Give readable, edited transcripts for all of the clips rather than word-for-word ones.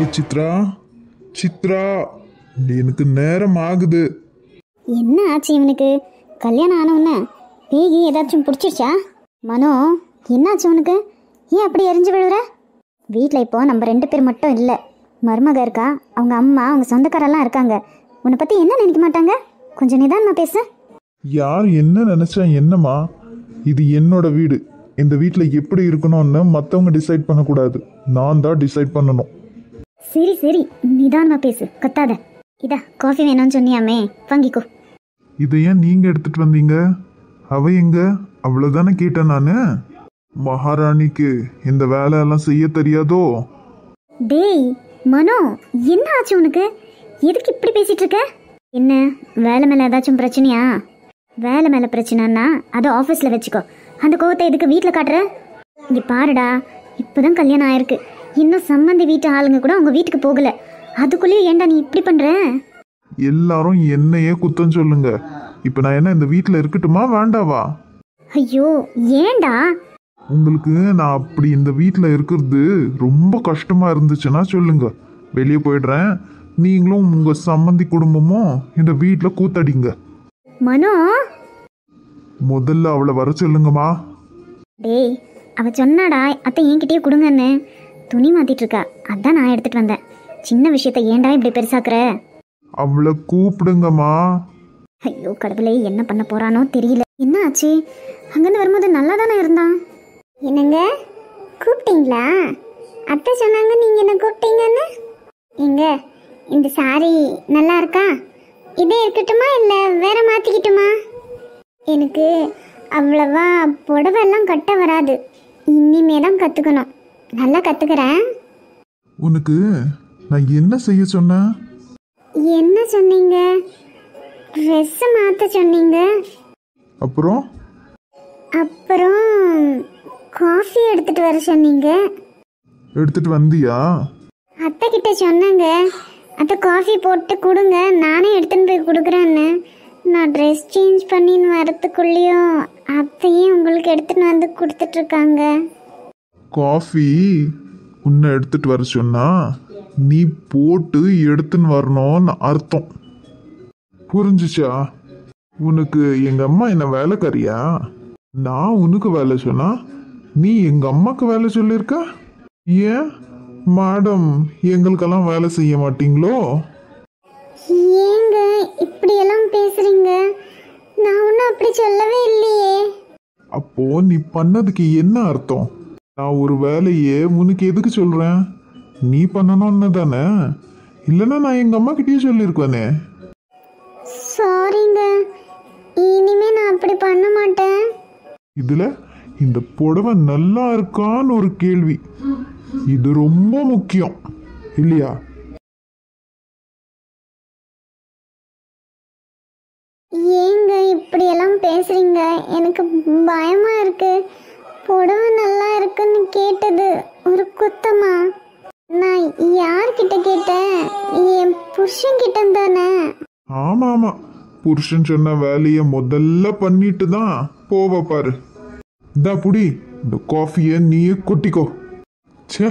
ஏ சித்ரா, சித்ரா, எனக்கு நேரம் ஆகுது. என்ன ஆச்சு இவனுக்கு? கல்யாணம் ஆனவுன்னு பேகி ஏதாச்சும் பிடிச்சிருச்சா? மனோ, என்னாச்சு உனக்கு? ஏன் அப்படி எரிஞ்சு விழுற? வீட்டில் இப்போ நம்ம 2 பேர் மட்டும் இல்லை, மருமக இருக்கா, அவங்க அம்மா, அவங்க சொந்தக்காரெல்லாம் இருக்காங்க. உன்னை பற்றி என்ன நினைக்க மாட்டாங்க? கொஞ்சம் நிதானமா பேச. யார் என்ன நினைச்சா என்னம்மா? இது என்னோட வீடு. இந்த வீட்டில் எப்படி இருக்கணும்னு மற்றவங்க டிசைட் பண்ணக்கூடாது, நான் தான் டிசைட் பண்ணணும். சரி சரி, நிதானமா பேசு, கத்தாத. இதா காஃபி வேணும்னு சொன்னியாமே, வாங்கிக்கோ. இதை ஏன் நீங்கள் எடுத்துட்டு வந்தீங்க? அவ எங்க? அவ்வளோதானே கேட்டேன் நான். மகாராணிக்கு இந்த வேலையெல்லாம் செய்ய தெரியாதோ? டேய் மனோ, என்ன ஆச்சு உனக்கு? எதுக்கு இப்படி பேசிட்டு இருக்க? என்ன வேலை மேலே ஏதாச்சும் பிரச்சனையா? வேலை மேலே பிரச்சனைன்னா அதை ஆஃபீஸில் வச்சுக்கோ. அந்த கோவத்தை எதுக்கு வீட்டில் காட்டுற? இங்கே பாருடா, இப்போதான் கல்யாணம் ஆயிருக்கு, இன்னும் சம்பந்தி வீட்டு ஆளுங்க கூட உங்கள் வீட்டுக்கு போகல. அதுக்குள்ளேயே ஏன்டா நீ இப்படி பண்ணுற? எல்லாரும் என்னையே குத்தம் சொல்லுங்க. இப்போ நான் என்ன இந்த வீட்டில் இருக்கட்டுமா வேண்டாவா? ஐயோ ஏன்டா? உங்களுக்கு நான் அப்படி இந்த வீட்டில் இருக்கிறது ரொம்ப கஷ்டமா இருந்துச்சுன்னா சொல்லுங்க, வெளியே போயிடுறேன். நீங்களும் உங்க சம்மந்தி குடும்பமும் இந்த வீட்டில் கூத்தடிங்க. மனோ, முதல்ல அவளை வர சொல்லுங்கம்மா. டேய் அவ சொன்னாடா அத்தை என்கிட்டயே கொடுங்கன்னு. துணி மாத்திட்டு இருக்கா, அதான் நான் எடுத்துட்டு வந்தேன். சின்ன விஷயத்த ஏன்டா இப்படி பெருசாக்குற? அவளை கூப்பிடுங்கம்மா. ஐயோ கடவுளே, என்ன பண்ண போறானோ தெரியல. என்ன ஆச்சு? அங்கேருந்து வரும்போது நல்லா தானே இருந்தான். என்னங்க கூப்பிட்டீங்களா? அத்தை சொன்னாங்க நீங்க என்ன கூப்பிட்டீங்கன்னு. எங்க இந்த சாரி நல்லா இருக்கா? இதே இருக்கட்டுமா இல்லை வேற மாத்திக்கிட்டுமா? எனக்கு அவ்வளவா புடவெல்லாம் கட்ட வராது, இனிமே தான் கற்றுக்கணும். நல்லா கற்றுக்கிறேன். உனக்கு நான் என்ன செய்ய சொன்னேன்? என்ன சொன்னீங்க? ட்ரெஸ்ஸை மாற்ற சொன்னீங்க. அப்புறம் அப்புறம் காஃபி எடுத்துட்டு வர சொன்னீங்க. எடுத்துட்டு வந்தியா? அத்தை கிட்ட சொன்னாங்க, அத்தை காஃபி போட்டு கொடுங்க, நானே எடுத்துன்னு போய் கொடுக்குறேன்னு. நான் ட்ரெஸ் சேஞ்ச் பண்ணின்னு வரத்துக்குள்ளேயும் அத்தையே உங்களுக்கு எடுத்துன்னு வந்து கொடுத்துட்ருக்காங்க. காஃபி உன்னை எடுத்துட்டு வர சொன்னா நீ போட்டு எடுத்துன்னு வரணும்னு அர்த்தம். புரிஞ்சுச்சா? உனக்கு எங்க அம்மா என்ன வேலைக்காரியா? நான் உனக்கு வேலை சொன்னா நீ எங்க அம்மாக்கு வேலை சொல்லியிருக்க. ஏன் மேடம் எங்களுக்கெல்லாம் வேலை செய்ய மாட்டீங்களோ? ஏங்க இப்படியெல்லாம் பேசுறீங்க? நான் ஒன்றும் அப்படி சொல்லவே இல்லையே. அப்போ நீ பண்ணதுக்கு என்ன அர்த்தம்? நான் ஒரு வேலையே உனக்கு எதுக்கு சொல்றேன்? நீ பண்ணணும்னு தானே, இல்லைன்னா நான் எங்க அம்மா கிட்டயே சொல்லியிருக்கேனே. சாரிங்க, இனிமே நான் அப்படி பண்ண மாட்டேன். இதுல இந்த புடவை நல்லா இருக்கான்னு ஒரு கேள்வி, இது ரொம்ப முக்கியம் இல்லையா? ஏங்க இப்படியெல்லாம் பேசுறீங்க? எனக்கு பயமா இருக்கு. புடவை நல்லா இருக்குன்னு கேட்டது ஒரு குத்தமா? நான் யார்கிட்ட கேட்டேன்? என் புருஷன் கிட்ட தானே. ஆமா ஆமா, புருஷன் சொன்ன வேலையை முதல்ல பண்ணிட்டு தான் போவ பாரு. இந்தா புடி, இந்த காஃபியை நீயே கொட்டிக்கோ. ச்சே,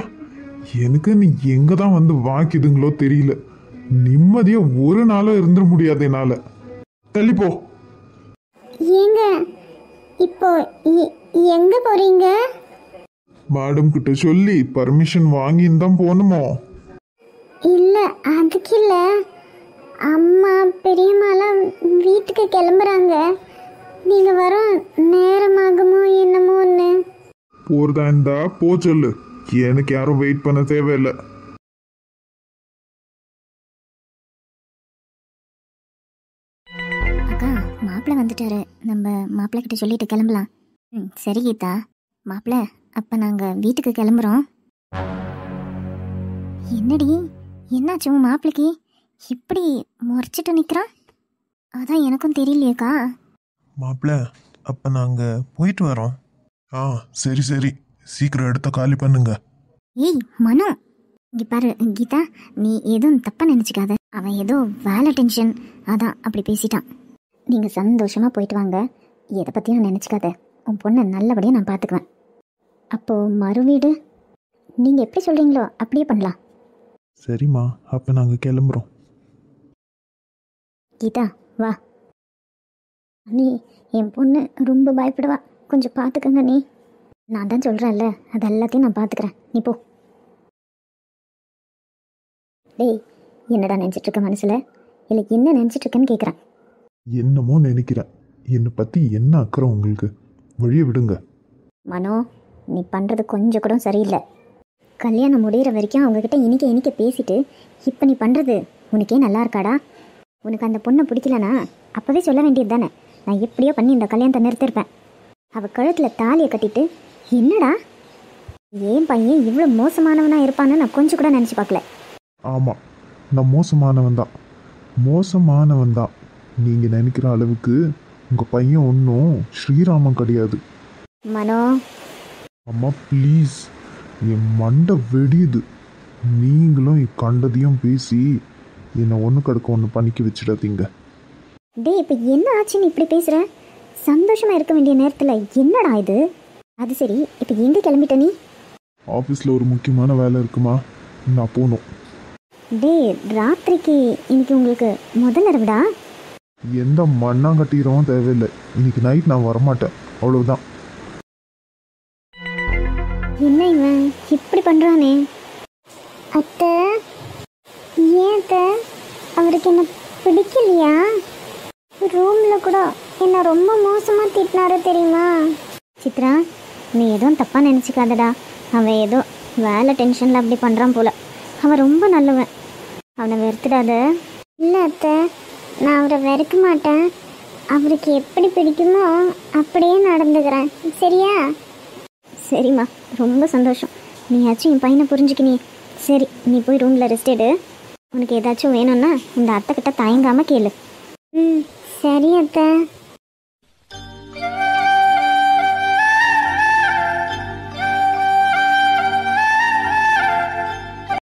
எனக்கு நீ எங்க தான் வந்து வாங்கிதுங்களோ தெரியல. நிம்மதியா ஒரு நாளும் இருந்துட முடியாது என்னால. தள்ளிப்போ. ஏங்க இப்போ எங்க போறீங்க? மேடம் கிட்ட சொல்லி பர்மிஷன் வாங்கின்னு தான் போகணுமோ? இல்ல அதுக்கு இல்ல, அம்மா பெரியம்மாலாம் வீட்டுக்கு கிளம்புறாங்க. நீங்க வர நேரமாகுமோ என்னமோன்னு. போறதா இருந்தா போ சொல்லு, எனக்கு யாரும் வெயிட் பண்ண தேவையில்லை. அக்கா, மாப்பிள்ளை வந்துட்டாரு, நம்ம மாப்பிள்ளை கிட்ட சொல்லிட்டு கிளம்பலாம். சரி கீதா. மாப்பிள்ளை, அப்ப நாங்க வீட்டுக்கு கிளம்புறோம். என்னடி என்னாச்சு உன் மாப்பிள்ளைக்கு? இப்படி முறைச்சிட்டு நிற்கிறான்? அதான் எனக்கும் தெரியலையேக்கா. மாப்பிள்ள, அப்ப நாங்க போயிட்டு வரோம். ஆ சரி சரி, சீக்கிரம் எடுத்த காலி பண்ணுங்க. ஏய் மனு, இங்க பாரு கீதா, நீ எதுவும் தப்பா நினைச்சுக்காத. அவன் ஏதோ வேலை டென்ஷன், அதான் அப்படி பேசிட்டான். நீங்க சந்தோஷமா போயிட்டு வாங்க, எதை பத்தியும் நினைச்சுக்காத. உன் பொண்ணை நல்லபடியாக நான் பார்த்துக்குவேன். அப்போ மறு வீடு நீங்கள் எப்படி சொல்கிறீங்களோ அப்படியே பண்ணலாம். சரிம்மா, அப்போ நாங்கள் கிளம்புறோம். கீதா வா. நீ என் பொண்ணு ரொம்ப பயப்படுவா, கொஞ்சம் பார்த்துக்கங்க. நீ நான் தான் சொல்கிறேன்ல, அது எல்லாத்தையும் நான் பார்த்துக்கிறேன், நீ போ. டேய், என்னடா நினச்சிட்ருக்க மனசில்? இல்லை என்ன நினச்சிட்ருக்கேன்னு கேட்குறேன். என்னமோ நினைக்கிறேன். என்னை பற்றி என்ன அக்கறை உங்களுக்கு? வழியை விடுங்க. மனோ, நீ பண்ணுறது கொஞ்சம் கூட சரியில்லை. கல்யாணம் முடிகிற வரைக்கும் அவங்கக்கிட்ட இனிக்க பேசிட்டு இப்போ நீ பண்ணுறது உனக்கே நல்லா இருக்காடா? உனக்கு அந்த பொண்ணை பிடிக்கலனா அப்போவே சொல்ல வேண்டியது தானே. நான் எப்படியோ பண்ணி இந்த கல்யாணத்தை நிறுத்திருப்பேன். அவள் கழுத்தில் தாலியை கட்டிட்டு என்னடா ஏன் பையன் இவ்வளோ மோசமானவனாக இருப்பான்னு நான் கொஞ்சம் கூட நினச்சி பார்க்கல. ஆமாம், நான் மோசமானவன் தான். நீங்கள் நினைக்கிற அளவுக்கு உங்கள் பையன் ஒன்றும் ஸ்ரீராமன் கிடையாது. மனோ, அம்மா ப்ளீஸ், என் மண்டை வெடியுது. நீங்களும் கண்டதையும் பேசி என்னை ஒன்று கடுக்க ஒன்று பண்ணிக்க வச்சிடாதீங்க. டே, இப்போ என்ன ஆச்சுன்னு இப்படி பேசுகிற? சந்தோஷமாக இருக்க வேண்டிய நேரத்தில் என்னடா இது? அது சரி, இப்போ எங்கே கிளம்பிட்ட நீ? ஆஃபீஸில் ஒரு முக்கியமான வேலை இருக்குமா, நான் போகணும். டே, ராத்திரிக்கு இன்னைக்கு உங்களுக்கு முதல் இரவுடா? எந்த மண்ணாங்கட்டிக்கிறவும் தேவையில்லை. இன்னைக்கு நைட் நான் வரமாட்டேன், அவ்வளவுதான். என்ன இவன் இப்படி பண்ணுறானே? அத்தை, ஏன் அத்தை? அவருக்கு என்ன பிடிக்கலையா? ரூமில் கூட என்ன ரொம்ப மோசமாக திட்டினாரு தெரியுமா? சித்ரா, நீ எதுவும் தப்பாக நினச்சிக்காதடா. அவன் ஏதோ வேலை டென்ஷனில் அப்படி பண்ணுறான் போல. அவன் ரொம்ப நல்லவன், அவனை வெறுத்துடாத. இல்லை அத்தை, நான் அவரை வெறுக்க மாட்டேன். அவருக்கு எப்படி பிடிக்குமோ அப்படியே நடந்துக்கிறேன், சரியா? சரிம்மா, ரொம்ப சந்தோஷம். நீயாச்சும் என் பையனை புரிஞ்சுக்கினே. சரி, நீ போய் ரூமில் ரெஸ்ட் எடு. உனக்கு ஏதாச்சும் வேணும்னா இந்த அத்தைக்கிட்ட தயங்காமல் கேளு. ம், சரி அத்தை.